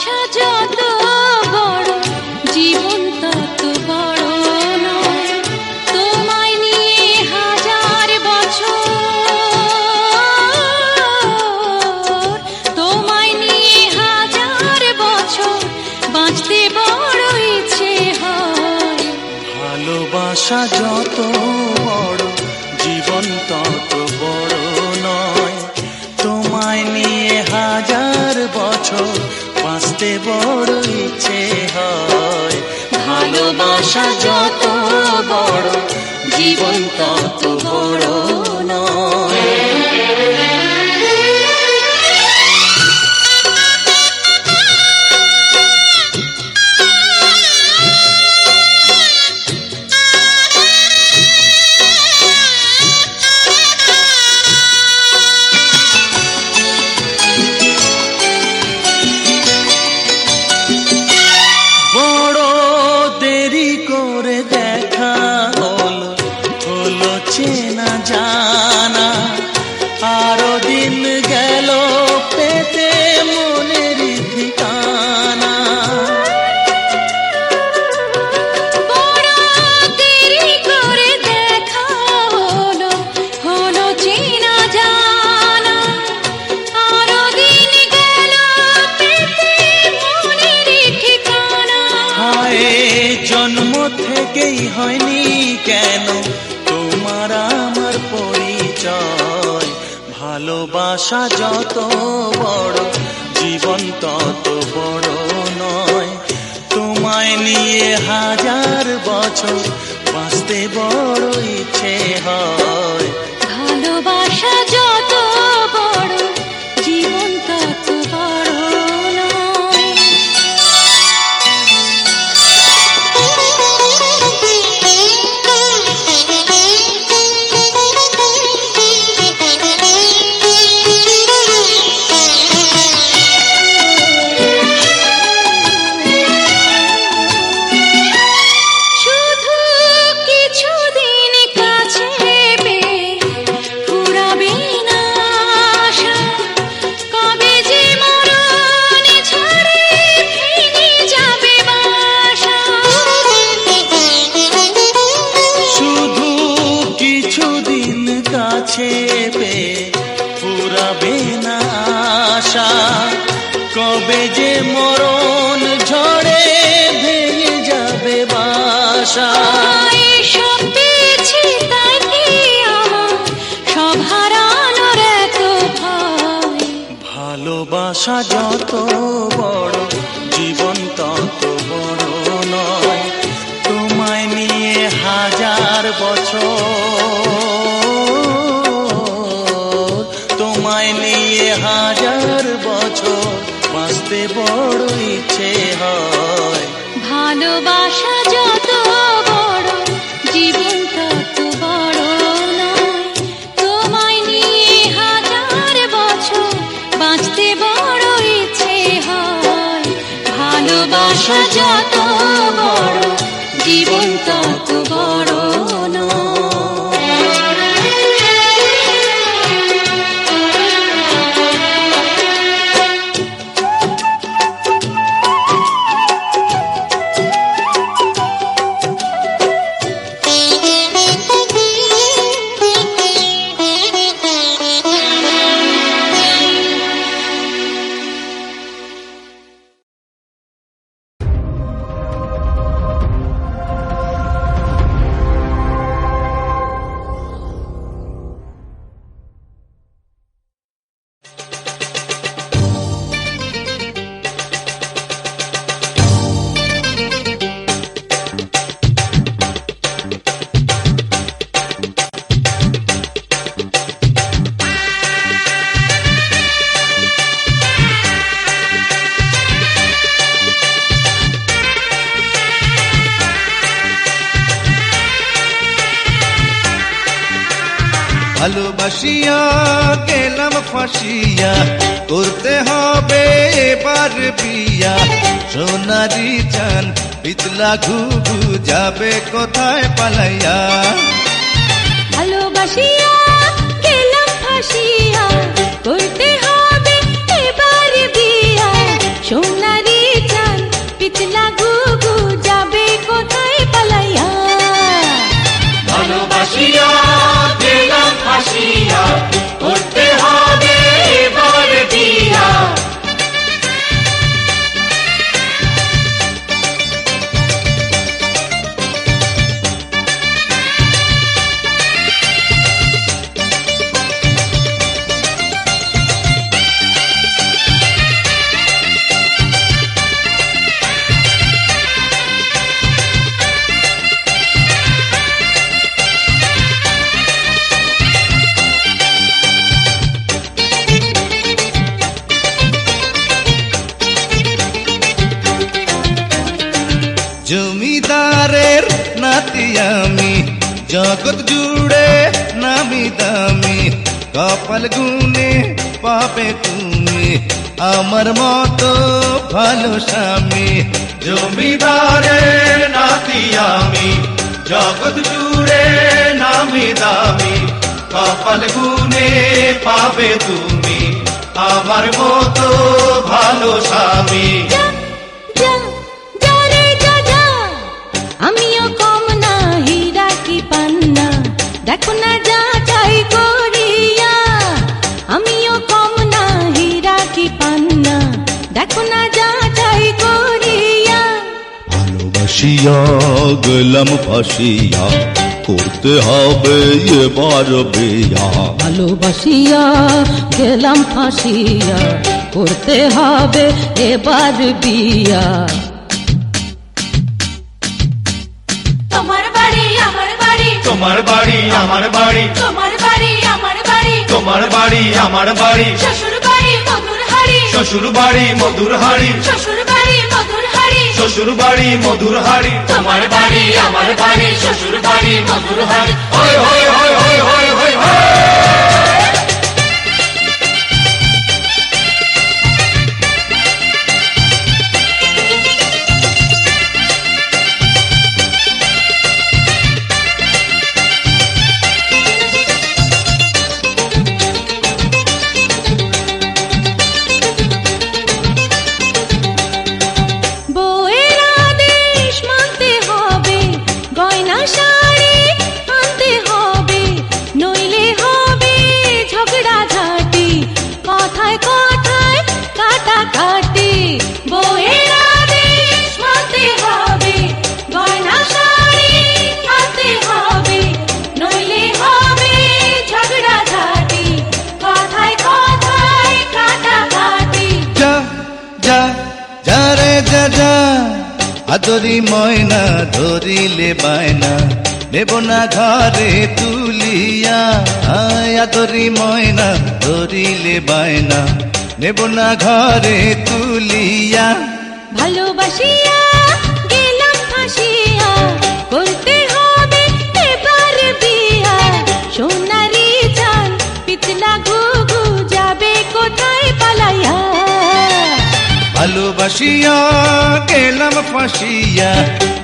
ভালোবাসা যত বড় জীবন তত বড় নয়। তোমায় নিয়ে হাজার বছর, তোমায় নিয়ে হাজার বছর বাঁচতে বড় ইচ্ছে হয়। ভালোবাসা যত বড় জীবন তত বড় নয়। তোমায় নিয়ে হাজার বছর বাঁচতে বড় ইচ্ছে হয়। ভালোবাসা যত বড় জীবন তত বড় নয়। চেনা জানা আরো দিন গেল পেতে মনের ঠিকানা। বড় দেরি করে দেখা হলো, হলো চেনা জানা আরো দিন গেল পেতে মনের ঠিকানা। হায় জন্ম থেকেই হয়নি কেন তোমার আমার পরিচয়। ভালোবাসা যত বড় জীবন তত বড় নয়। তোমায় নিয়ে হাজার বছর বাঁচতে বড় ইচ্ছে হয়। ভালোবাসা যত বড় জীবন তত বড় নয়। ফুরাবে না আশা কবে যে মরণ ঝড়ে ভেঙে যাবে বাসা। সব পেয়েছি তাই কি আমার সব হারানোর এত ভয়। ভালোবাসা যত বড় জীবন তত বড় নয়। তোমায় নিয়ে হাজার বছর, তোমায় নিয়ে হাজার বছর বাঁচতে বড় ইচ্ছে হয়। ভালোবাসা যত বড় জীবন তত বড় নয়। তোমায় নিয়ে হাজার বছর বাঁচতে বড় ইচ্ছে হয়। ভালোবাসা যত বড় জীবন তত বড় নয়। ভালোবাসিয়া গেলাম ফাঁসিয়া, করতে হবে এবার বিয়া। সোনারি চান পিতলা ঘুঘু যাবে কোথায় পালাইয়া। ভালোবাসিয়া গেলাম ফাঁসিয়া, করতে হবে এবার বিয়া। সোনারি নাতি আমি জগৎ জুড়ে নামি দামি কপাল গুনে পাবে তুমি আমার মতো ভালো স্বামী জমিদারের নাতি আমি জগৎ জুড়ে নামি দামি কপাল গুনে পাবে তুমি আমার মতো ভালো স্বামী যা যা যা রে যা যা আমিও কম না হীরা কি পান্না দেখো না যা চাই করিয়া আমিও কম না হীরা কি পান্না দেখো না যা চাই করিয়া ভালোবাসিয়া গেলাম ফাঁসিয়া করতে হবে এবার বিয়া ভালোবাসিয়া গেলাম ফাঁসিয়া করতে হবে এবার বিয়া তোমার বাড়ি আমার বাড়ি তোমার বাড়ি আমার বাড়ি তোমার বাড়ি আমার বাড়ি তোমার বাড়ি আমার বাড়ি শ্বশুর বাড়ি মধুর হাড়ি শ্বশুর বাড়ি মধুর হাড়ি শ্বশুর বাড়ি মধুর হাড়ি শ্বশুর বাড়ি মধুর হাড়ি তোমার বাড়ি আমার বাড়ি শ্বশুর বাড়ি মধুর হাড়ি হয় হয় হয় হয় হয় হয় হয় বউয়ের আদেশ মানতে হবে গয়না শাড়ি আনতে হবে নইলে হবে ঝগড়া ঝাঁটি কথায় কথায় কাটাকাটি বউয়ের আদেশ মানতে হবে গয়না শাড়ি আনতে হবে নইলে হবে ঝগড়া ঝাঁটি কথায় কথায় কাটাকাটি যা যা যা রে যা যা আদরি ময়না ধরিলে বায়না নেব না ঘরে তুলিয়া আয় আদরি ময়না ধরিলে বায়না নেব না ঘরে তুলিয়া ভালোবাসিয়া গেলাম ফাঁসিয়া করতে হবে এবার বিয়া সোনারি চান পিতলা ঘুঘু যাবে কোথায় পালাইয়া ভালোবাসিয়া গেলাম ফাঁসিয়া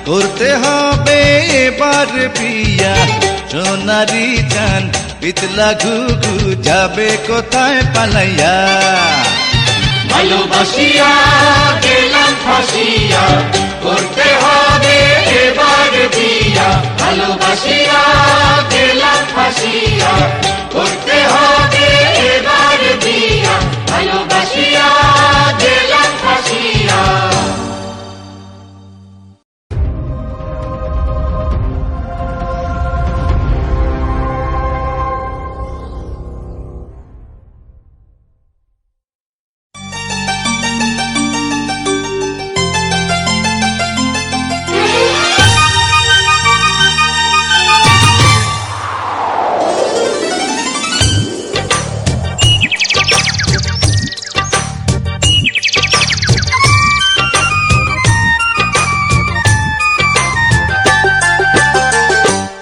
করতে হবে এবার বিয়া সোনারি চান পিতলা ঘুঘু যাবে কোথায় পালাইয়া ভালোবাসিয়া গেলাম ফাঁসিয়া করতে হবে এবার বিয়া ভালোবাসিয়া গেলাম ফাঁসিয়া করতে হবে এবার বিয়া ভালোবাসিয়া গেলাম ফাঁসিয়া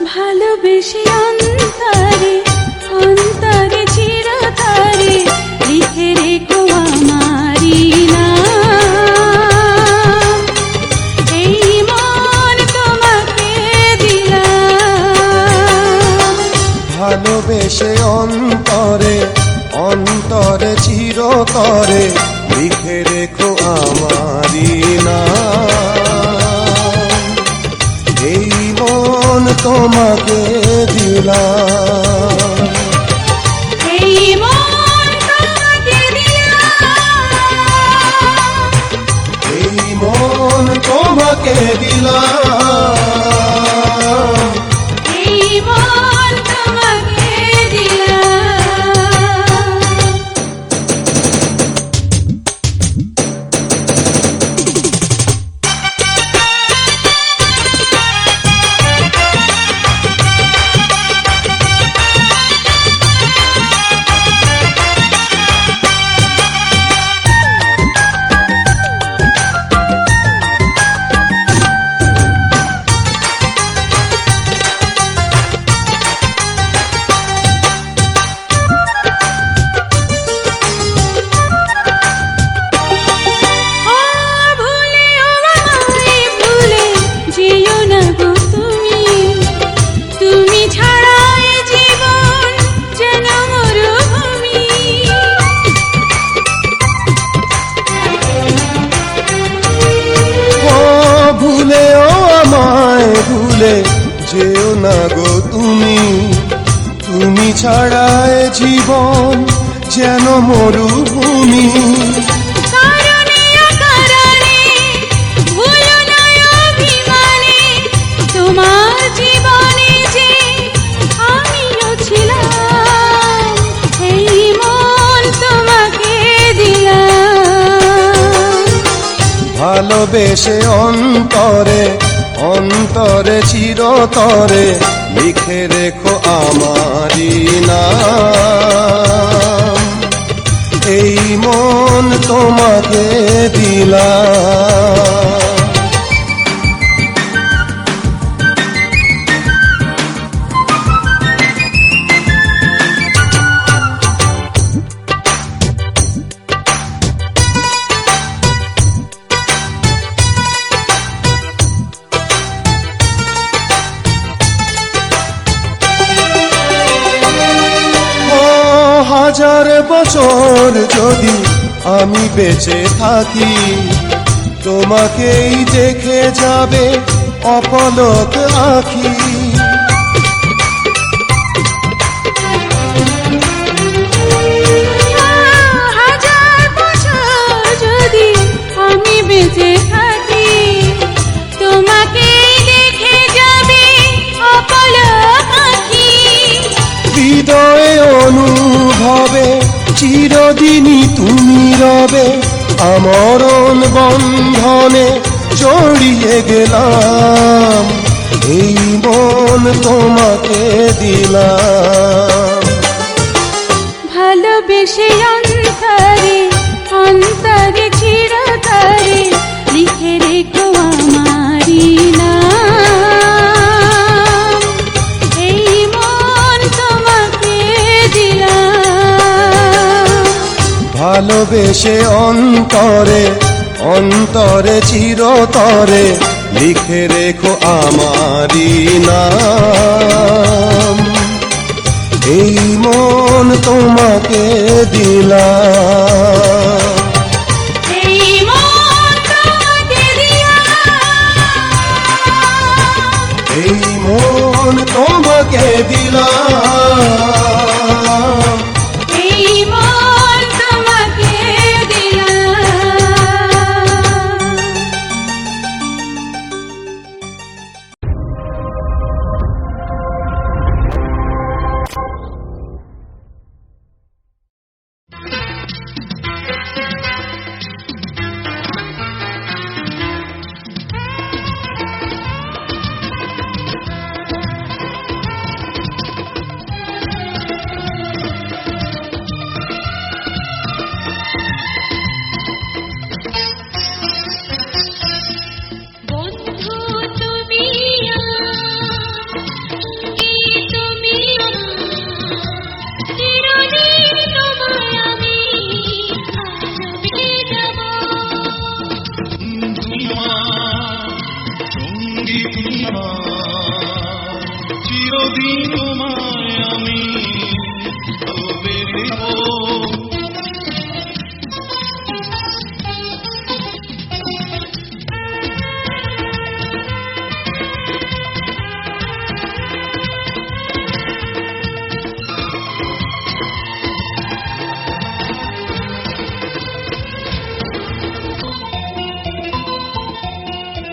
ভালোবেসে অন্তরে অন্তরে চিরতরে লিখে রেখো আমারি নাম এই মন তোমাকে দিলাম ভালোবেসে অন্তরে অন্তরে চিরতরে লিখে রেখো আমারি নাম এই মন তোমাকে দিলাম এই মন তোমাকে দিলাম এই মন তোমাকে দিলাম এই মন তোমাকে দিলাম ভুলেও আমায় ভুলে যেও না গো তুমি, তুমি ছাড়ায় জীবন যেন মরুভূমি। কারণে অকারণে ভুলো না অভিমানে, তোমার জীবনে যে আমিও ছিলাম, এই মন তোমাকে দিলাম। ভালোবেসে অন্তরে অন্তরে চিরতরে লিখে রেখো আমারি নাম, এই মন তোমাকে দিলাম। হাজার বছর যদি আমি বেঁচে থাকি, তোমাকেই দেখে যাবে অপলক আঁখি। হাজার বছর যদি আমি বেঁচে থাকি, তোমাকে দেখে যাবে অপলক আঁখি। হৃদয়ে অনুভবে চিরদিনই তুমি রবে, আমরণ বন্ধনে জড়িয়ে গেলাম, এই মন তোমাকে দিলাম। ভালোবেসে অন্তরে অন্তরে চিরতরে লিখে রেখো আমারি নাম, এই মন তোমাকে দিলাম। ভালোবেসে অন্তরে অন্তরে চিরতরে লিখে রেখো আমারি নাম, এই মন তোমাকে দিলাম। এই মন তোমাকে দিলাম, এই মন তোমাকে দিলাম। এই মন তোমাকে দিলাম। বন্ধু তুমি তুমি চিরদিন তোমায় আমি ভালোবেসে যাব। চিরদিন তোমায় আমি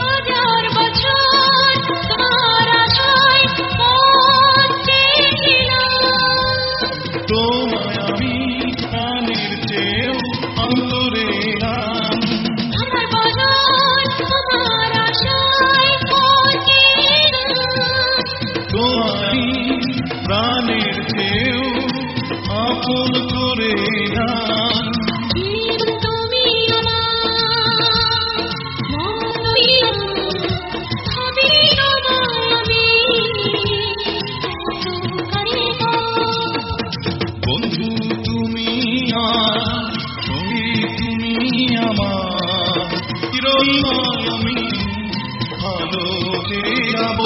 হাজার বছর তোমার আশায় মন চেয়েছিলাম, তোমায় আমি প্রাণের চেয়েও অন্তরে নাম, আমার বদন তোমার আশায় মন চেয়েছিলাম। তোমায় প্রাণের চেয়েও আপন করে নাম, জীবন তুমি আমার, মন তুমি আমার, ভাবি তোমায় আমি কত করে গো। বন্ধু তুমি আর সঙ্গী তুমি আমার, চিরদিন আমি ভালোবেসে যাব।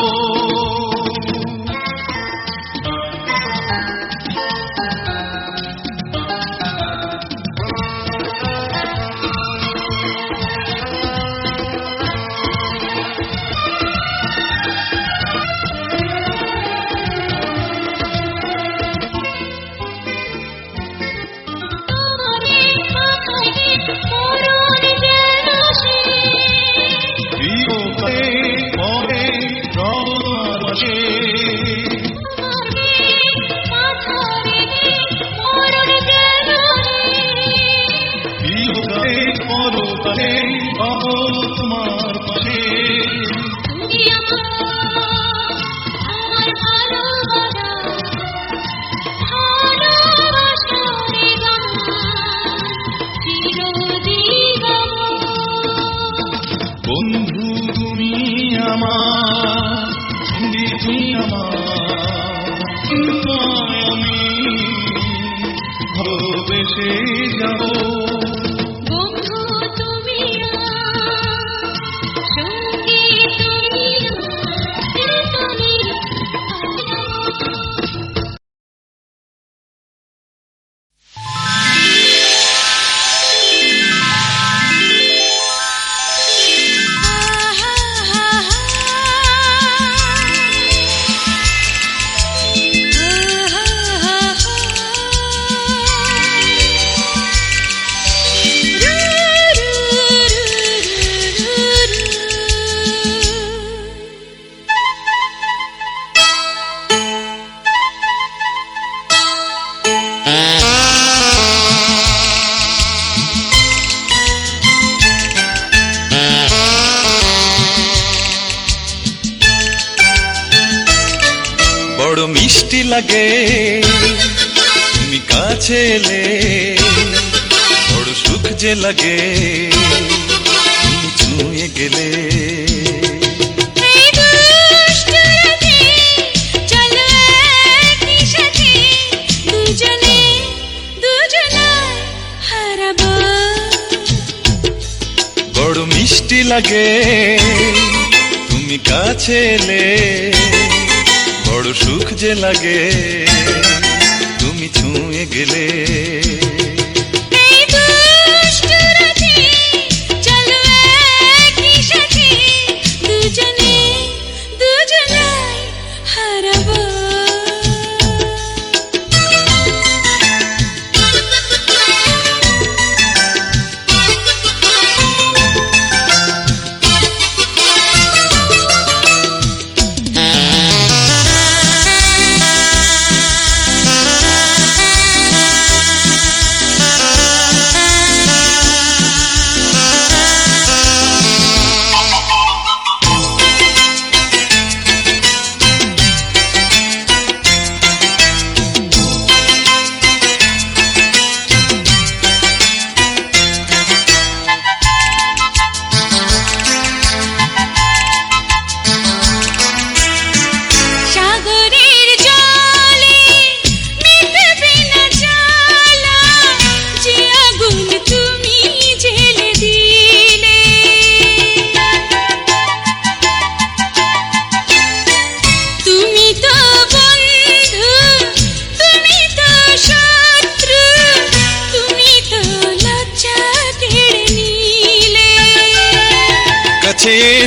আমার, সঙ্গী তুমি আমার, তোমায় আমি ভালোবেসে যাব। বন্ধু তুমি সঙ্গী তুমি বড় মিষ্টি লাগে তুমি কাছে এলে, বড় সুখ যে লাগে তুমি ছুঁয়ে গেলে। বড় মিষ্টি লাগে তুমি কাছে এলে, বড় সুখ যে লাগে তুমি ছুঁয়ে গেলে।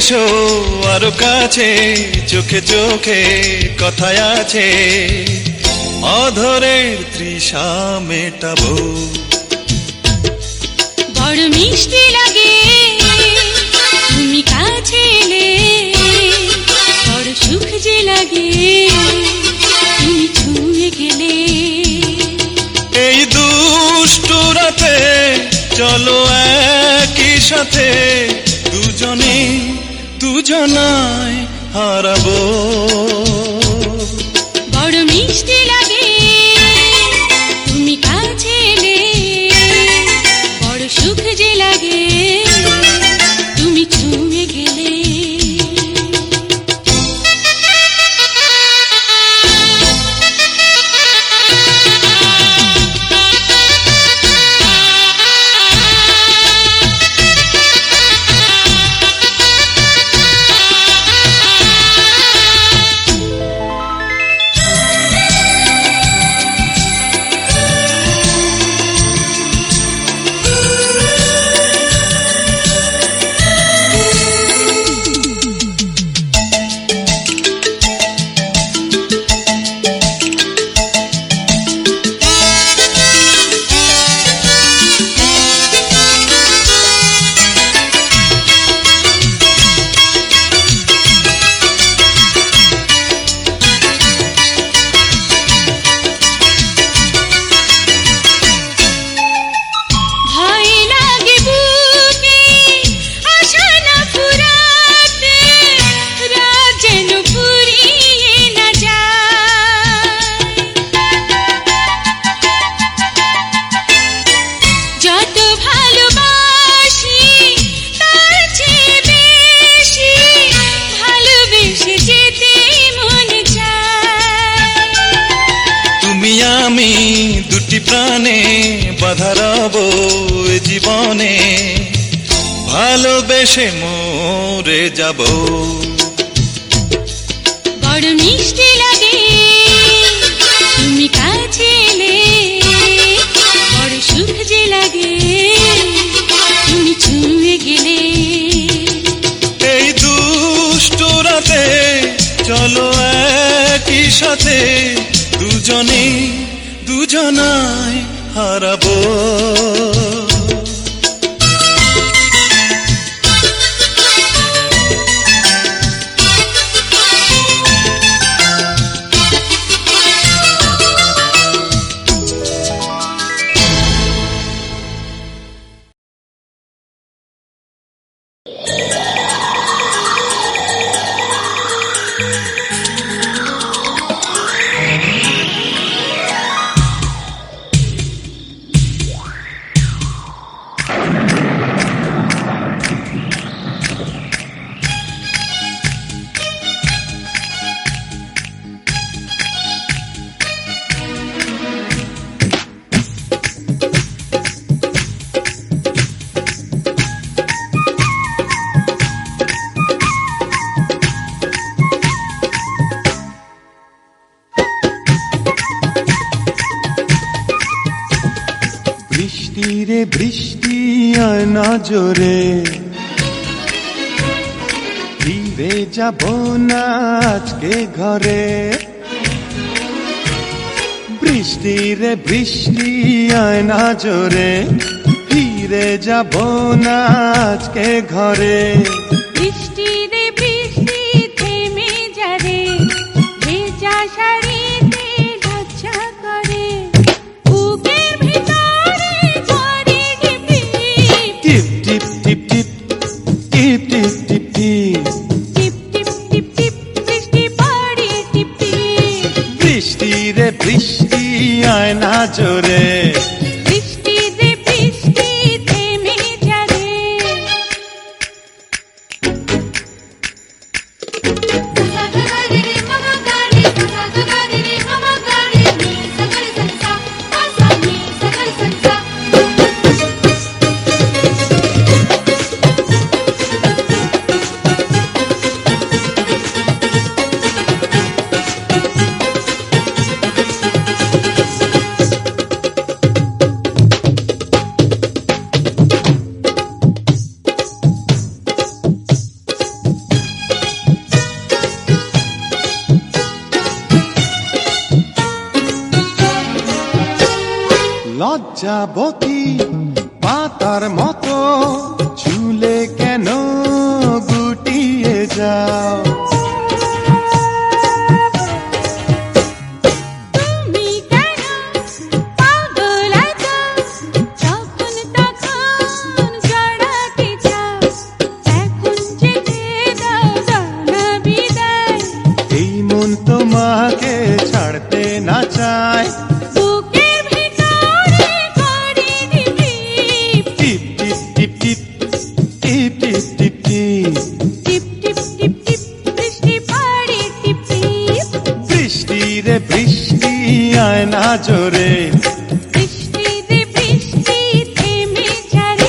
এসো আরো কাছে, চোখে চোখে কথায় আছে, অধরের তৃষা মেটাবো। বড় মিষ্টি লাগে তুমি কাছে এলে, বড় সুখ যে লাগে তুমি ছুঁয়ে গেলে। এই দুষ্টু রাতে চলো একই সাথে, দুজনে দুজনায় হারাবো। বড় মিষ্টি লাগে তুমি কাছে এলে, বড় সুখ যে লাগে তুমি ছুঁয়ে গেলে। ভালোবেসে মরে যাব। বড় মিষ্টি লাগে তুমি কাছে এলে, বড় সুখ যে লাগে তুমি ছুঁয়ে গেলে। এই দুষ্ট রাতে চলো একই সাথে দুজনে দুজনায় হারাবো। বৃষ্টি আয় না জোরে, ফিরে যাব না আজকে ঘরে। বৃষ্টি রে বৃষ্টি আয় না জোরে, ফিরে যাব না আজকে ঘরে। বৃষ্টি রে বৃষ্টি থেমে যারে, ভেজা শাড়িতে ঢাকা করে। বুকের ভিতরে ঝরে টিপ টিপ টিপ টিপ টিপ টিপ টিপ টিপ টিপ টিপ টিপ টিপ বৃষ্টি পড়ে টিপ টিপ। বৃষ্টি রে বৃষ্টি আয় না জোরে, বৃষ্টি রে বৃষ্টি থেমে যারে। লজ্জাবতী পাতার মতো ঝুলে কেন গুটিয়ে যাও। তুমি কেন পাগল আছো, যখন তখন জড়াতে চাও। এখন যেতে দাও জানা বিদায়, এই মন তোমাকে ছাড়তে না চায়। বুকের ভিতরে করে টিপ টিপ টিপ টিপ টিপ টিপ টিপ টিপ টিপ টিপ টিপ টিপ টিপ বৃষ্টি পড়ে টিপ টিপ। বৃষ্টি রে বৃষ্টি আয় না জোরে, বৃষ্টি রে বৃষ্টি থেমে যারে।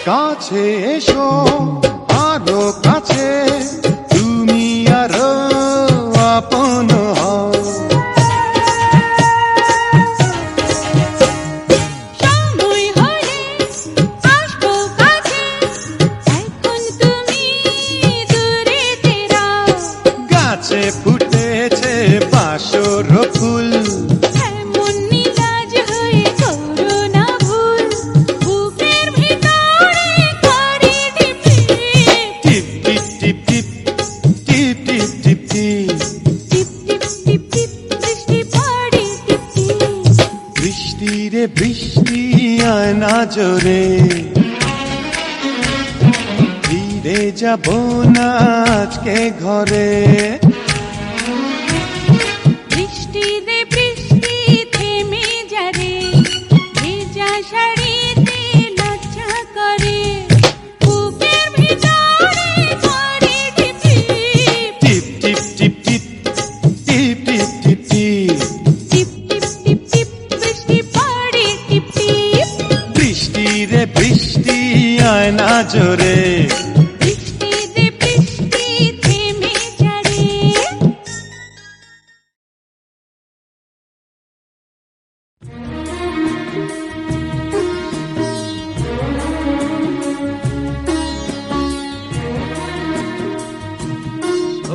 কাছে এসো আরো কাছে, তুমি আরো আপন হও। সময় হলে আসবো কাছে, এখন তুমি দূরে তেরাও। গাছে ফুটেছে বাসর ফুল, এমন নিলাজ হয়ে করো না ভুল। বুকের ভিতরে করে টিপ টিপ টিপ টিপ আয় না জোরে, ফিরে যাব না আজকে ঘরে। বৃষ্টি রে বৃষ্টি থেমে যা রে, ভেজা শাড়িতে লজ্জা করে, বুকের ভিতরে পড়ে টিপ টিপ টিপ টিপ টিপ টিপ টিপ টিপ টিপ, টিপ টিপ টিপ টিপ, বৃষ্টি পড়ে টিপ টিপ। বৃষ্টি রে বৃষ্টি আয় না জোরে, বৃষ্টি রে বৃষ্টি থেমে যা রে।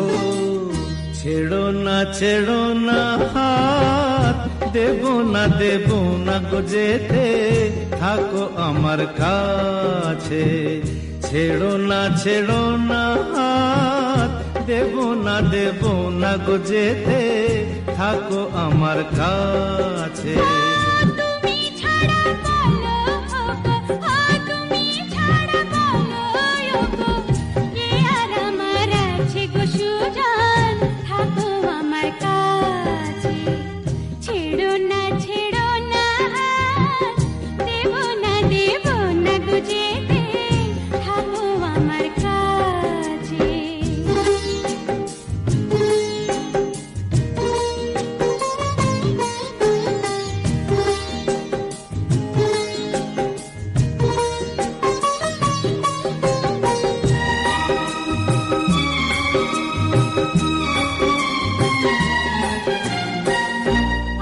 ও ছেড়ো না হাত, দেব না গো যেতে, থাকো আমার কাছে। ছেড়ো না হাত, দেব না গো যেতে, থাকো আমার কাছে। তুমি ছাড়া বলো গো, তুমি ছাড়া বলো গো, কে আর আমার আছে গো সুজান, থাকো আমার কাছে। ছেড়ো না হাত, দেব না গো যেতে, থাকো আমার কাছে।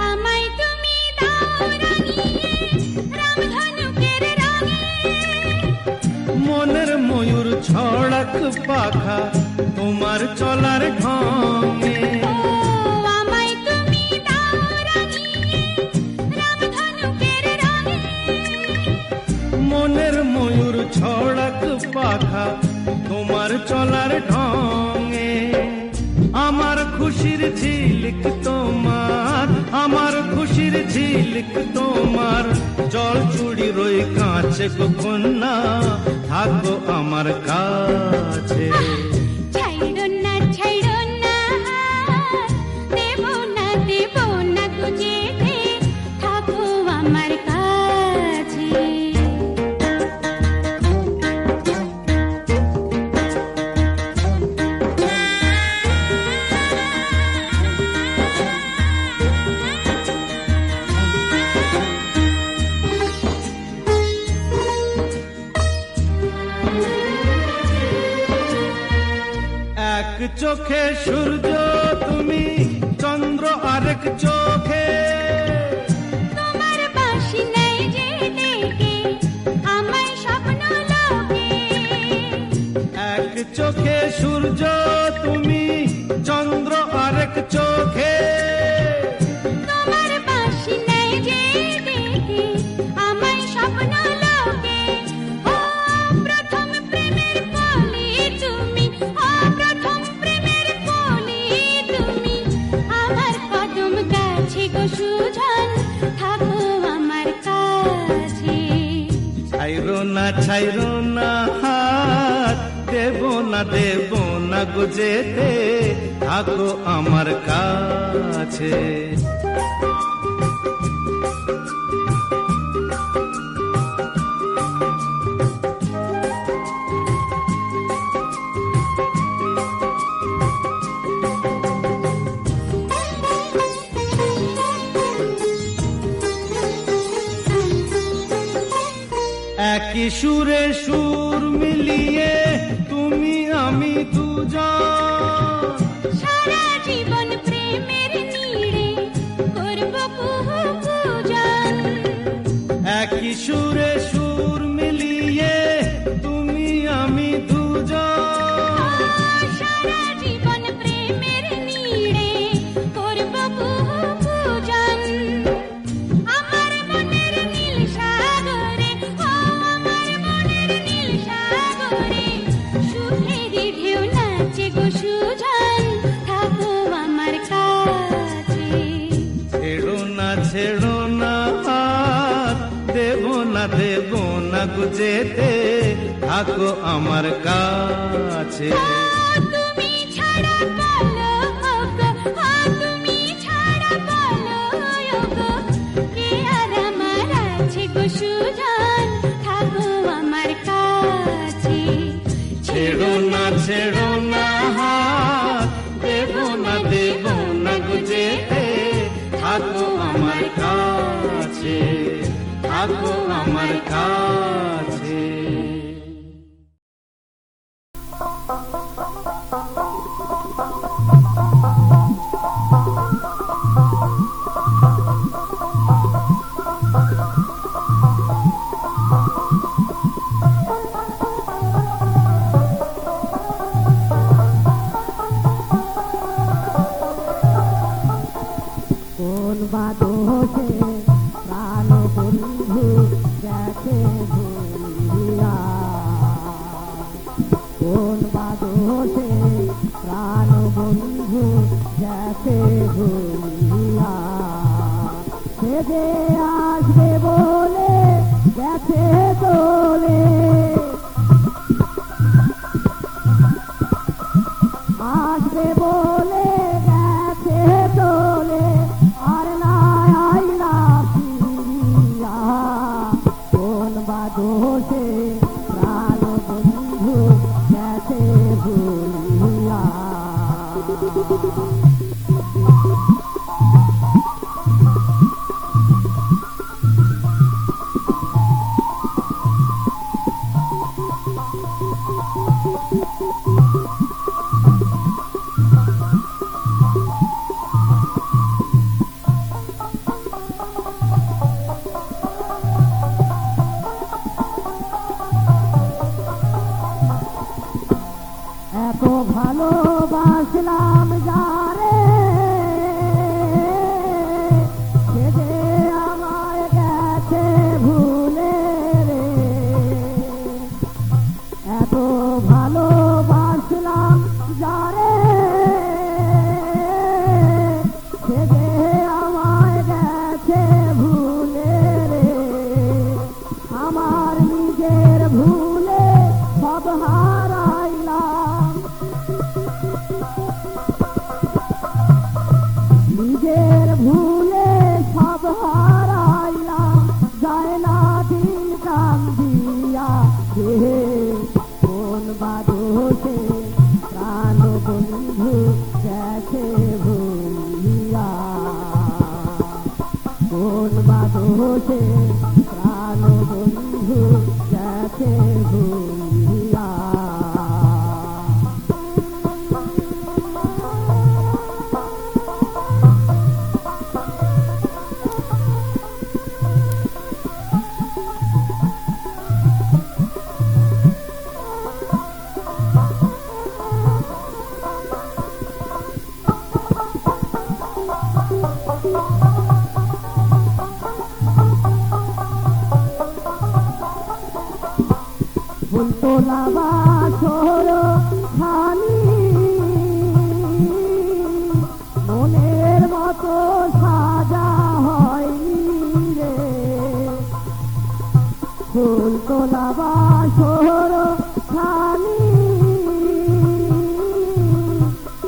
আমায় তুমি দাও রাঙিয়ে, রামধনুকের রঙে, মনের ময়ূর ছড়াক পাখা তোমার চলার ঢঙে। ও আমায় তুমি দাও রাঙিয়ে, রামধনুকের রঙে, মনের ময়ূর ছড়াক পাখা তোমার চলার ঢঙে। আমার খুশির ঝিলিক তোমার, আমার খুশির ঝিলিক তোমার, জল চুড়ি রই কাছে গো কন্যা, থাকো আমার কাছে। ছাইড়ো না হাত, দেব না গো যেতে, থাকো আমার কাছে। এক চোখে সূর্য তুমি, চন্দ্র আরেক চোখে, তোমার বাঁশি নেই যে ডেকে, আমায় স্বপ্ন লোকে। এক চোখে সূর্য তুমি, চন্দ্র আরেক চোখে। তোমার বাঁশি নেই যে ডেকে, আমায় স্বপ্ন লোকে। ও প্রথম প্রেমের কলি তুমি, ও প্রথম প্রেমের কলি তুমি, আমার কদম গাছে গো সুজন, থাকো আমার কাছে। ছাইরো না হাত, দেব না গো যেতে, থাকো আমার কাছে। একই সুরে সুর মিলিয়ে তুমি আমি দুজন, সারা জীবন প্রেমের নীড়ে করব পূজন। একই সুরে সুর মিলিয়ে তুমি আমি দুজন। সারা জীবন প্রেমের নীড়ে করব পূজন। আমার মনের নীল সাগরে, ও আমার মনের নীল সাগরে, সুখেরই ঢেউ নাচে গো সুজন, থাকো আমার কাছে। ছেড়ো না হাত, দেব দেব না গুজেতে, থাকো আমার কাছে। তুমি ছাড়া বলো ওগো, তুমি ছাড়া বলো ওগো, কে আর আমার আছে গো সুজন, থাকো আমার কাছে। ছেড়ো না হাত, দেব না গুজেতে, থাকো আমার কাছে, থাকো আমার কাছে। কোন বাদোষে প্রাণ বন্ধু গেছে ভুলিয়া, কোন বাদোষে প্রাণ বন্ধু গেছে ভুলিয়া, সে যে আসবে বলে গেছে তোলে, আসবে বলে গেছে তোলে, আর না আইলা ফিরিয়া, কোন বাদোষে প্রাণ বন্ধু গেছে ভুলিয়া। এত ভালোবাসলাম যারে, সে যে আমায় গেছে ভুলে রে, এত ভালোবাসলাম যারে, সে যে আমায় গেছে ভুলে রে, আমার নিজের ভুলে সব হারাইলাম, নিজের ভুলে সব হারাইলাম, যায় না দিন কান্দিয়া হে, কোন বাদোষে প্রাণ বন্ধু গেছে ভুলিয়া, কোন বাদোষে প্রাণ বন্ধু গেছে ভুলিয়া। ফুলতোলা বাসর খানি মনের মতো সাজা হয়নি রে, ফুলতোলা বাসর খানি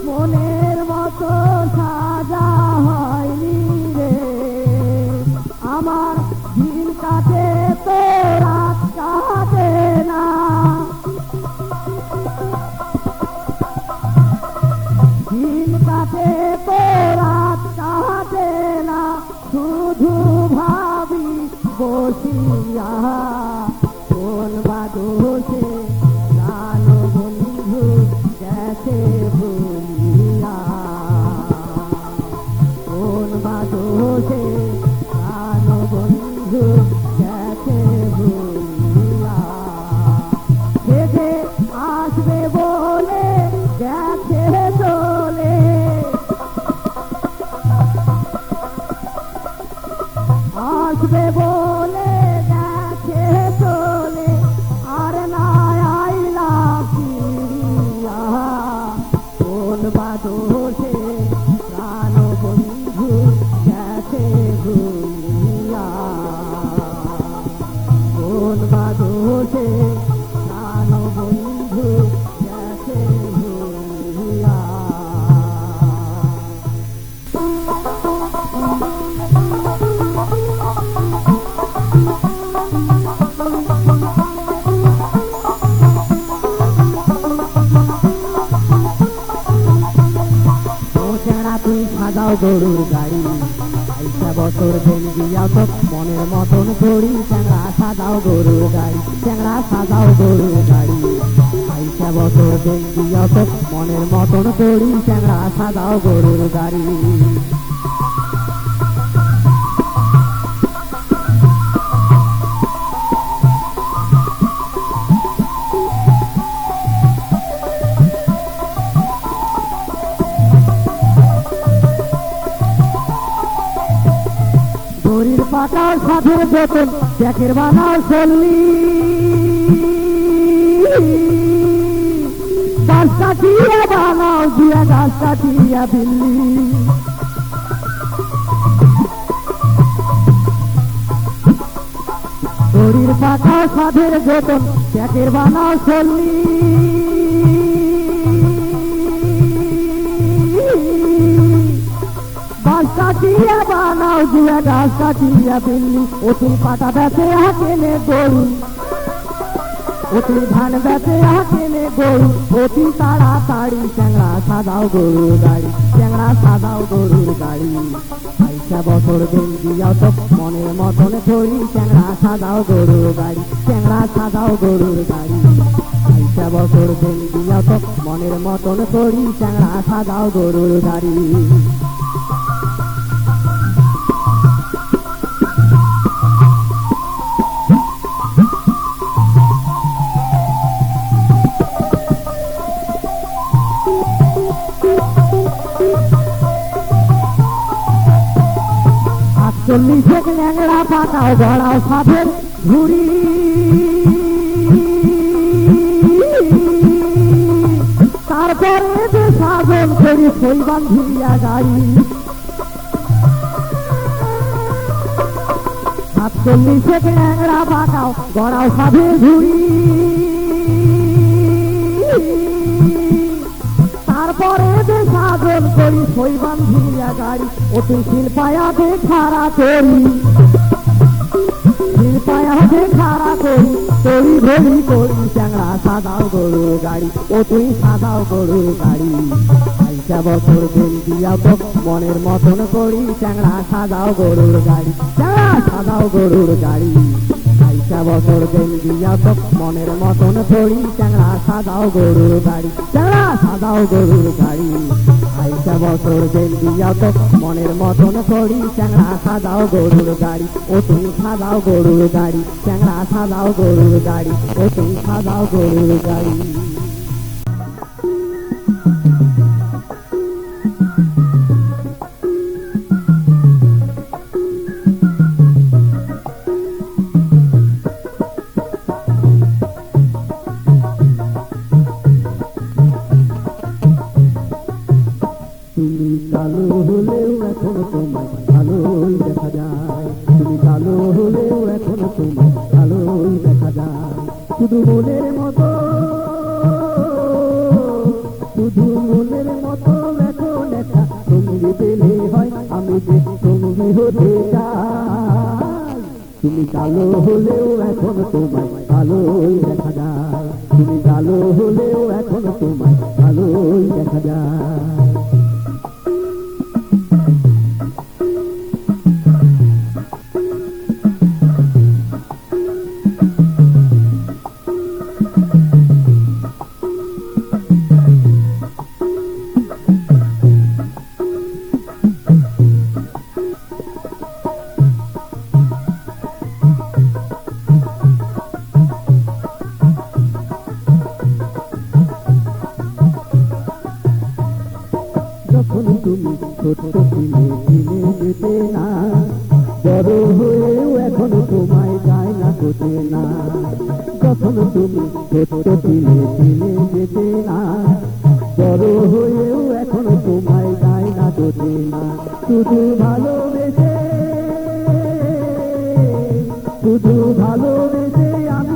মনের মতো সাজা হয়নি রে, আমার দিন কাটে তো রাত কাটে না, দিন কাটে তো রাত কাটে না, শুধু ভাবি বসিয়া, কোন বাদোষে প্রাণ বাদোষে প্রাণ বন্ধু গেছে ভুলিয়া। তুই সাজাও গরুর গাড়ি, 22 বছর ভেঙ্গিয়া তো মনের মতন করি। চ্যাংড়া সাজাও গরুর গাড়ি, চ্যাংড়া সাজাও গরুর গাড়ি, 22 বছর ভেঙ্গিয়া তো মনের মতন করি। চ্যাংড়া সাজাও গরুর গাড়ি। দড়ির পাটাও সাধের বেতন, ট্যাকের বানাও 40, গাছ কাটিয়া বানাও দিয়া গাছ কাটিয়া বিল্লি। দড়ির পাটাও সাধের বেতন, ট্যাকের বানাও 40, গাছ কাটিয়া বানাও দিয়া গাছ কাটিয়া বিল্লি। অতুল পাটা বেঁচে কেনে গরু, অতুল ধান বেঁচে কেনে গরু, অতি তাড়াতাড়ি। চ্যাংড়া সাজাও গরুর গাড়ি, চ্যাংড়া সাজাও গরুর গাড়ি, 22 বছর ভেঙ্গিয়া তো মনের মতন ধরি। চ্যাংড়া সাজাও গরুর গাড়ি, চ্যাংড়া সাজাও গরুর গাড়ি, 22 বছর ভেঙ্গিয়া তো মনের মতন করি। চ্যাংড়া সাজাও গরুর গাড়ি। চল্লিশে ল্যাংড়া পাকাও গড়াও সাধের ঝুড়ি, তারপরে যে সাধন করি সই বান্ধিয়া গাড়ি। 47 ল্যাংড়া পাকাও গড়াও সাধের ঝুড়ি, তারপরে যে সাধন করি সই বান্ধিয়া গাড়ি। অতি শিল্পায়া দেখারা করি, শিল্পায়া দেখারা করি, তরি ভরি করি। চ্যাংড়া সাজাও গরুর গাড়ি, অতি সাজাও গরুর গাড়ি, 22 বছর ভেঙ্গিয়া তো মনের মতন করি। চ্যাংড়া সাজাও গরুর গাড়ি, চ্যাংড়া সাজাও গরুর গাড়ি, 22 বছর ভেঙ্গিয়া তো মনের মতন করি। চ্যাংড়া সাজাও গরুর গাড়ি, চ্যাংড়া সাজাও গরুর গাড়ি, 22 বছর ভেঙ্গিয়া তো মনের মতন করি। চ্যাংড়া সাজাও গরুর গাড়ি, অতি সাজাও গরুর গাড়ি, চ্যাংড়া সাজাও গরুর গাড়ি, অতি সাজাও গরুর গাড়ি। তুমি কালো হলেও এখন তোমায় ভালোই দেখা যায়, তুমি কালো হলেও এখন তোমায় ভালোই দেখা যায়। শুধু মনের মতো, শুধু মনের মতো এখন একটা সঙ্গী পেলে হয়, আমি যে সঙ্গী হতে চাই। তুমি কালো হলেও এখন তোমায় ভালোই দেখা যায়, তুমি কালো হলেও এখন তোমায় ভালোই দেখা যায়। যখন তুমি ছোট ছিলে চিনে যেতে না, বড় হয়েও এখন তোমায় যায় না কোতে না। যখন তুমি ছোট ছিলে চিনে যেতে না, বড় হয়েও এখন তোমায় যায় না কোতে না। শুধু ভালোবেসে, শুধু ভালোবেসে আমি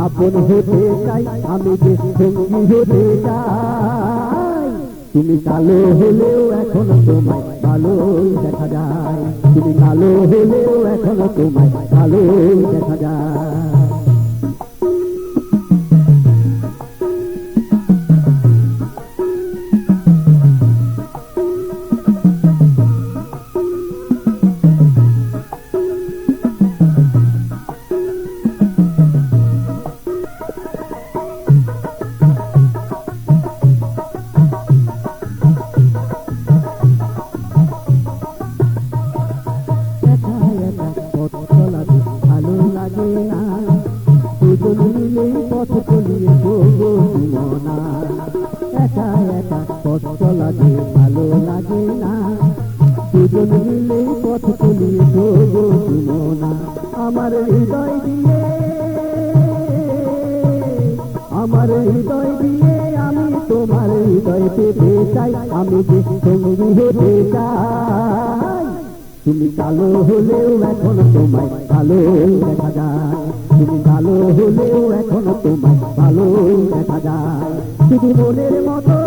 আপন হতে চাই, আমি যে সঙ্গী হতে চাই। তুমি কালো হলেও এখনো তোমায় ভালোই দেখা যায়, তুমি কালো হলেও এখনো তোমায় ভালোই দেখা যায়। একা একা পথ চলাতে ভালো লাগে না, দুজন মিলে পথ চলিয়ে গো মনা। একা একা পথ চলাতে ভালো লাগে না, দুজন মিলে পথ চলিয়ে গো মনা। আমার হৃদয় দিয়ে, আমার হৃদয় দিয়ে আমি তোমার হৃদয় পেতে চাই, আমি যে সঙ্গী হতে চাই। তুমি কালো হলেও এখনো তোমায় ভালোই দেখা যায়, তুমি কালো হলেও এখনো তোমায় ভালোই দেখা যায়। শুধু মনের মতো,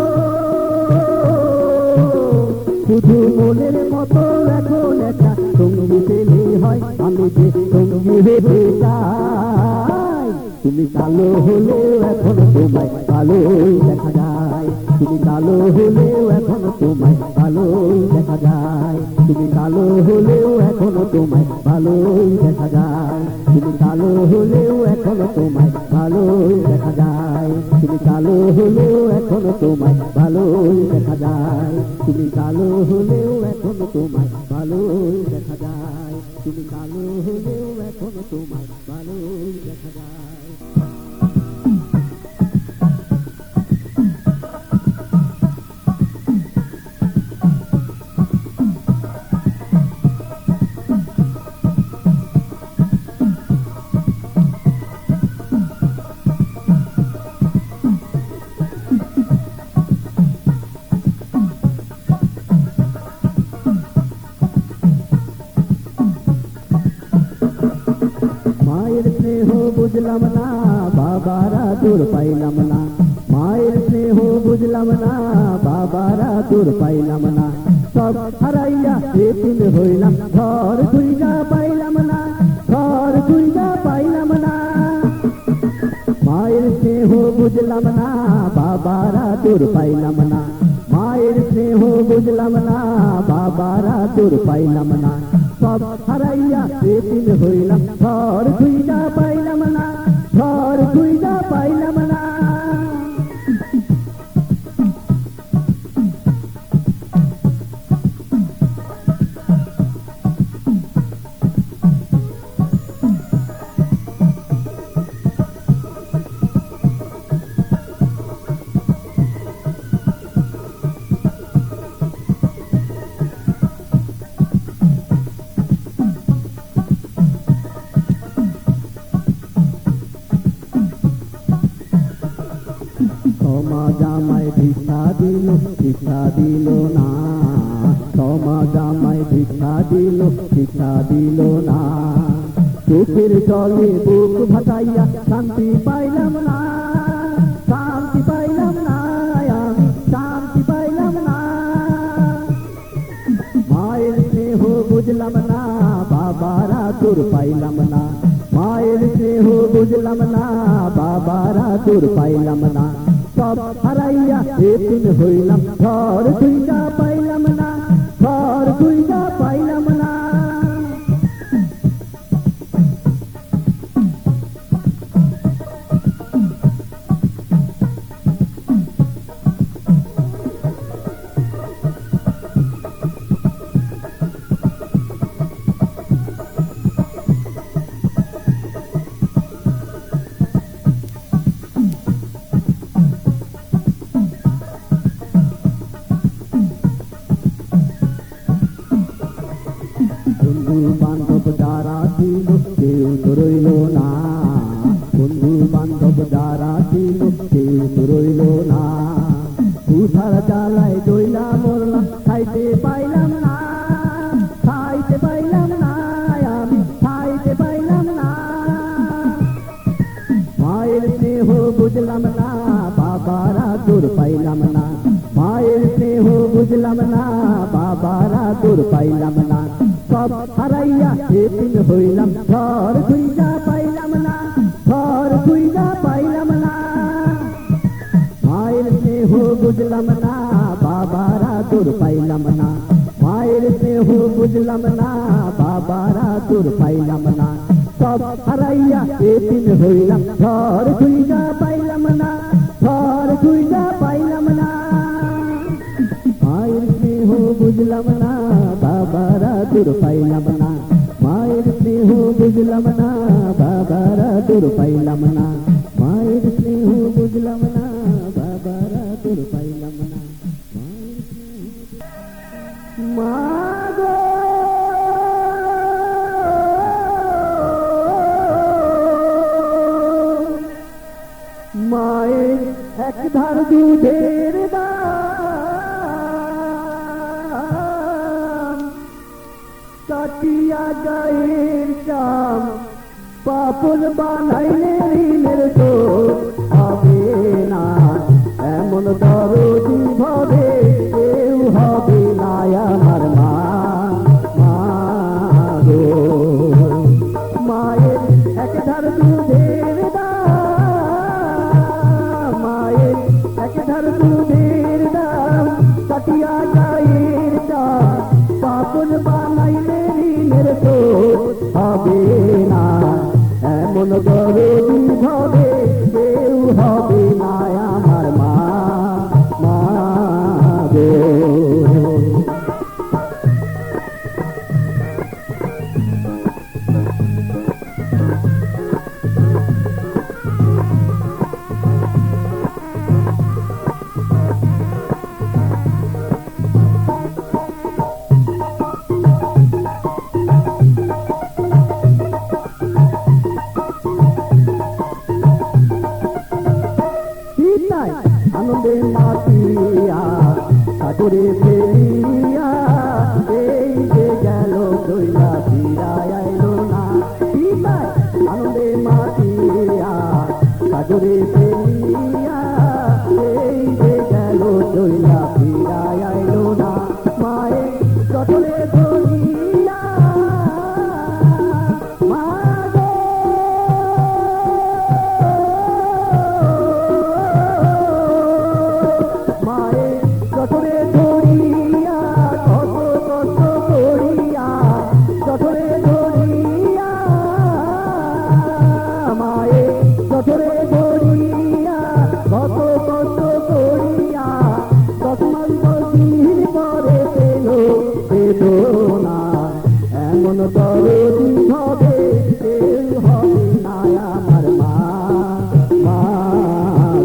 শুধু মনের মতো এখন একটা সঙ্গী পেলে হয়, আমি যে সঙ্গী হতে চাই। তুমি কালো হলেও এখনো তোমায় ভালোই দেখা যায়, তুমি কালো হলেও এখনো তোমায় ভালোই দেখা যায়, তুমি কালো হলেও এখনো তোমায় ভালোই দেখা যায়, তুমি কালো হলেও এখনো তোমায় ভালোই দেখা যায়, তুমি কালো হলেও এখনো তোমায় ভালোই দেখা যায়, তুমি কালো হলেও এখনো তোমায় ভালোই দেখা যায়, তুমি কালো হলেও এখনো তোমায় ভালোই দেখা যায়। মায়ের স্নেহ বুঝলাম না, বাবারা দূর পাইলাম না, মায়ের স্নেহ বুঝলাম না, বাবারা দূর পাইলাম না। সব হারাইয়া এতিম হইলাম, ঘর খুঁজা পাইলাম না, ঘর খুঁজা পাইলাম না। মায়ের স্নেহ বুঝলাম না, বাবারা দূর পাইলাম না, মায়ের স্নেহ বুঝলাম না, বাবারা দূর পাইলাম না। সব হারাইয়া এতিম হইলাম, ঘর খুঁজা পাইলাম না, ঘর খুঁজা পাইলাম না। ক্ষমা জামাই ভিক্ষা দিল, ভিক্ষা দিল না, ক্ষমা জামাই ভিক্ষা দিল, ভিক্ষা দিল না। চোখের জলে বুক ভাসাইয়া শান্তি পাইলাম না, শান্তি পাইলাম না, আমি শান্তি পাইলাম না। মায়ের স্নেহ বুঝলাম না, বাবারা দূর পাইলাম না, মায়ের স্নেহ বুঝলাম না, বাবারা দূর পাইলাম না। সব হারাইয়া এতিম হইলাম, ঘর খুঁজা পাইলাম না, ঘর খুঁজা পাইলাম না। বন্ধু বান্ধব যারা ছিল কেউ তো রইল না, বন্ধু বান্ধব যারা ছিল কেউ তো রইল না। তুষার জ্বালায় দইলা মরলাম, খাইতে পাইলাম না, খাইতে পাইলাম না, আমি খাইতে পাইলাম না। মায়ের মায়ের স্নেহ বুঝলাম না, বাবারা দূর পাইলাম না। মায়ের স্নেহ বুঝলাম না, বাবারা দূর পাইলাম না। সব হারাইয়া এতিম হইলাম, ঘর খুঁজা পাইলাম না, ঘর খুঁজা পাইলাম না। মায়ের স্নেহ বুঝলাম না, বাবারা দূর পাইলাম না। মায়ের স্নেহ বুঝলাম না, বাবারা দূর পাইলাম না। সব হারাইয়া এতিম হইলাম, ঘর খুঁজা পাইলাম না, ঘর খুঁজা পাইলাম না। মায়ের স্নেহ বুঝলাম না, বাবারা দূর পাইলাম না। মায়ের স্নেহ বুঝলাম না, বাবারা দূর পাইলাম না। মায়ের স্নেহ বুঝলাম না, বাবারা দূর পাইলাম না। মায়ের স্নেহ মা গো মায়ের এক ধার দুধের দাম, কাটিয়া গায়ের চাম, পাপল বানাইলে ঋণের শোধ হবে না। এমন দরদি ভবে কেউ হবে না আমার মা। মা গো মায়ের এক ধার দুধের দাম, মায়ের এক ধার দুধের দাম, কাটিয়া গায়ের চাম, পাপল বানাইলে ঋণের শোধ হবে না। এমন দরদি ভবে কেউ হবে না আমার মা। মা গো সীতায় আনন্দে মাতিয়া, সাগরে ফেলিয়া, এই যে গেল দইলা ফিরায় আইলো না। সীতায় আনন্দে মাতিয়া, সাগরে ফেলিয়া, এই যে গেল দইলা ফিরায় আইলো না। মায়ের চটলে ধরিয়া মা গো মায়ের চটরে ধরিয়া, কত কষ্ট করিয়া, চটরে ধরিয়া, মায়ের চটরে ধরিয়া, কত কষ্ট করিয়া, 10 মাস 10 দিন পরে পেল বেদনা। এমন দরদি হবে কেউ হবে না আমার মা। মা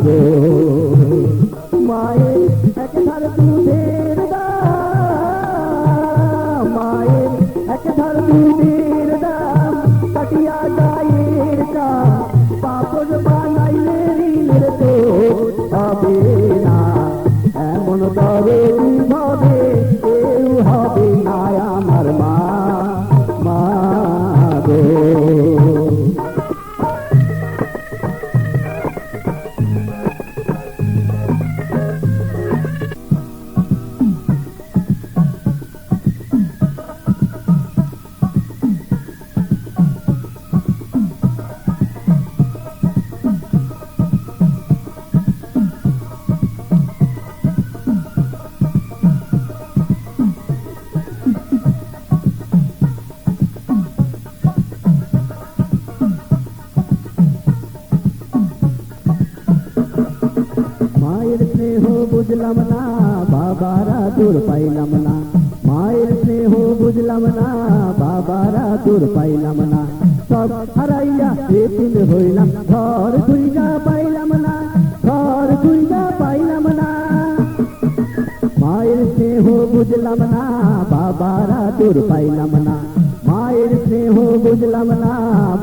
গো মায়ের এক ধার দুধের দাম, মায়ের এক ধার দুধের দাম, কাটিয়া গায়ের চাম, পাপড় বানাইলে ঋণের শোধ হবে না। এমন দরদি হবে কেউ হবে না আমার মা। মা গো মায়ের স্নেহ বুঝলাম না, বাবারা দূর পাইলাম না। মায়ের স্নেহ বুঝলাম না, বাবারা দূর পাইলাম না। সব হারাইয়া এতিম হইলাম, ঘর খুঁজা পাইলাম না, ঘর খুঁজা পাইলাম না। মায়ের স্নেহ বুঝলাম না, বাবারা দূর পাইলাম না। মায়ের স্নেহ বুঝলাম না,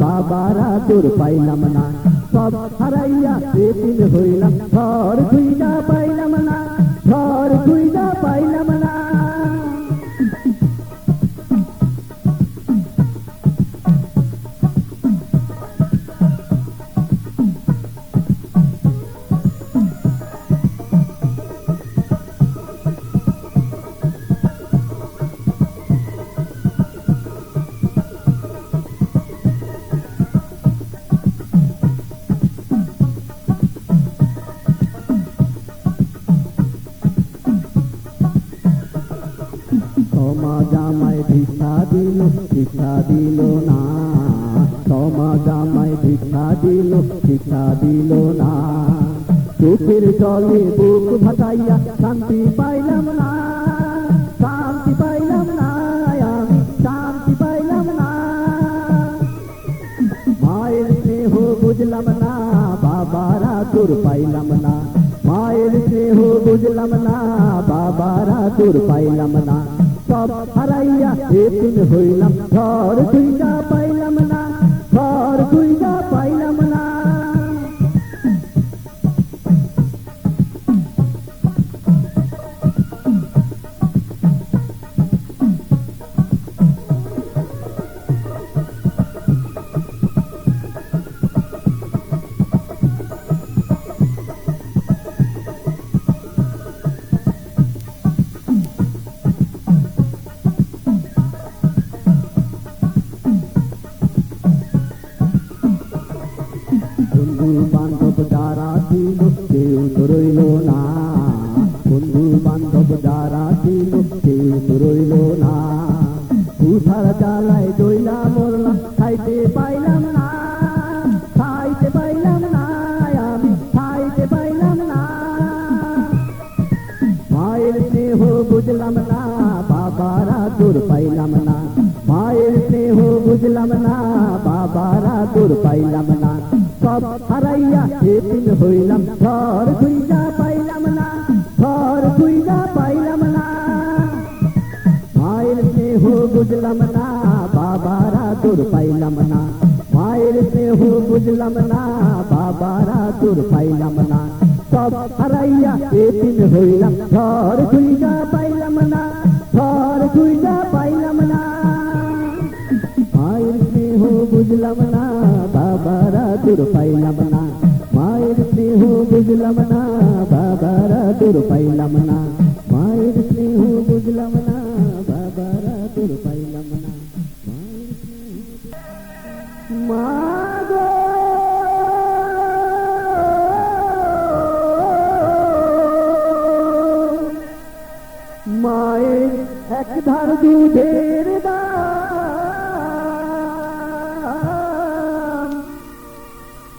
বাবারা দূর পাইলাম না। সব হারাইয়া এতিম হইলাম, ঘর খুঁজা পাইলাম না, ঘর খুঁজা পাইলাম না। জামাই ভিক্ষা দিল না, তোমা জামাই ভিক্ষা দিল না। চোখের জলে বুক ভাসাইয়া শান্তি পাইলাম না, শান্তি পাইলাম না, আমি শান্তি পাইলাম না। মায়ের স্নেহ বুঝলাম না, বাবার আদর পাইলাম না। মায়ের স্নেহ বুঝলাম না, বাবার আদর পাইলাম না। সব হারাইয়া এতিম হইলাম, ঘর দুইটা পাইলাম না, ঘর দুইটা পাইলাম না। বন্ধু বান্ধব যারা ছিল কেউ তো রইল না, বন্ধু বান্ধব যারা ছিল কেউ তো রইল না। তুষার জ্বালায় দইলা মরলাম, খাইতে পাইলাম না, খাইতে পাইলাম না, আমি খাইতে পাইলাম না। মায়ের স্নেহ বুঝলাম না, বাবার আদর পাইলাম না। মায়ের স্নেহ বুঝলাম না, বাবার আদর পাইলাম না। সব হারাইয়া এতিম হইলাম, ঘর খুঁজা পাইলাম না, ঘর খুঁজা পাইলাম না। মায়ের স্নেহ বুঝলাম না, বাবার আদর পাইলাম না। মায়ের স্নেহ বুঝলাম না, বাবার আদর পাইলাম না। সব হারাইয়া এতিম হইলাম, ঘর খুঁজা পাইলাম না, ঘর খুঁজা পাইলাম না। মায়ের স্নেহ বুঝলাম না, বাবার আদর পাইলাম না। মায়ের স্নেহ বুঝলাম না, বাবার আদর পাইলাম না। মায়ের স্নেহ বুঝলাম না, বাবার আদর পাইলাম না। মায়ের স্নেহ মা গো, মায়ের এক ধার দুধের দাম,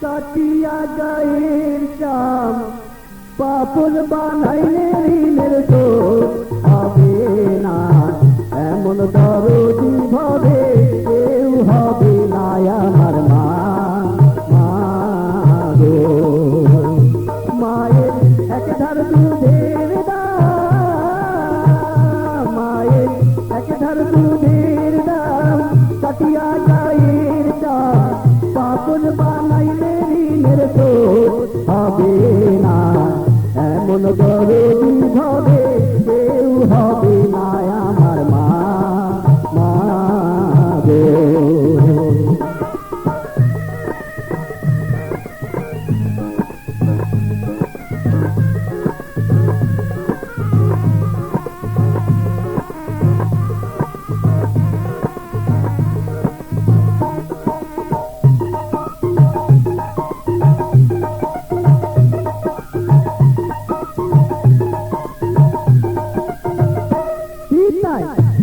কাটিয়া গায়ের চাম, পাপল বানাইলে ঋণের শোধ হবে না। এমন দরদি ভাবে কেউ হবে না আমার মা, মা গো। মায়ের এক ধার দুধের দাম, মায়ের এক ধার দুধের দাম, কাটিয়া গায়ের চাম, পাপল বানাইলে ঋণের শোধ হবে না। এমন দরদি ভাবে কেউ হবে না আমার মা, মা গো।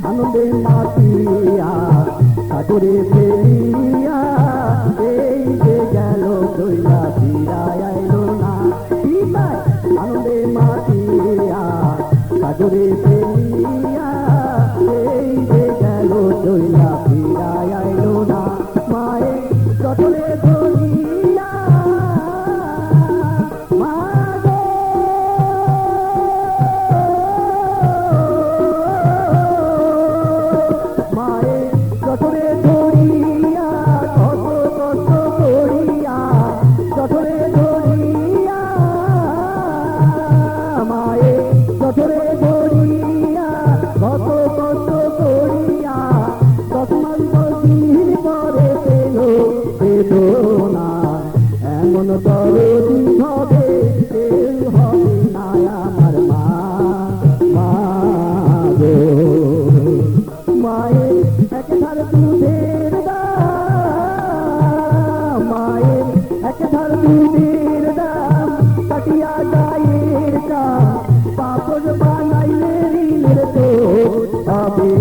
আনন্দে মাতিয়া সাগরে ফেলিয়া, এই যে গেল দইলা ফিরায় আইলো না। আনন্দে মাতিয়া সাগরে ফেলিয়া, এই যে গেল দইলা ফিরায় আইলো না। মায়ের চটলে ধরিয়া, মা গো, মায়ের চটলে ধরিয়া, কত কষ্ট করিয়া, চটলে ধরিয়া, মায়ের চটলে ধরিয়া, কত কষ্ট করিয়া, 10 মাস 10 দিন পরে পেল বেদনা। এমন দরদি হবে কেউ হবে না আমার মা, মা গো। মায়ের এক ধার দুধের দাম, মায়ের এক ধার দুধের দাম, কাটিয়া গায়ের চাম, পাপড় বানাইলে ঋণের শোধ হবে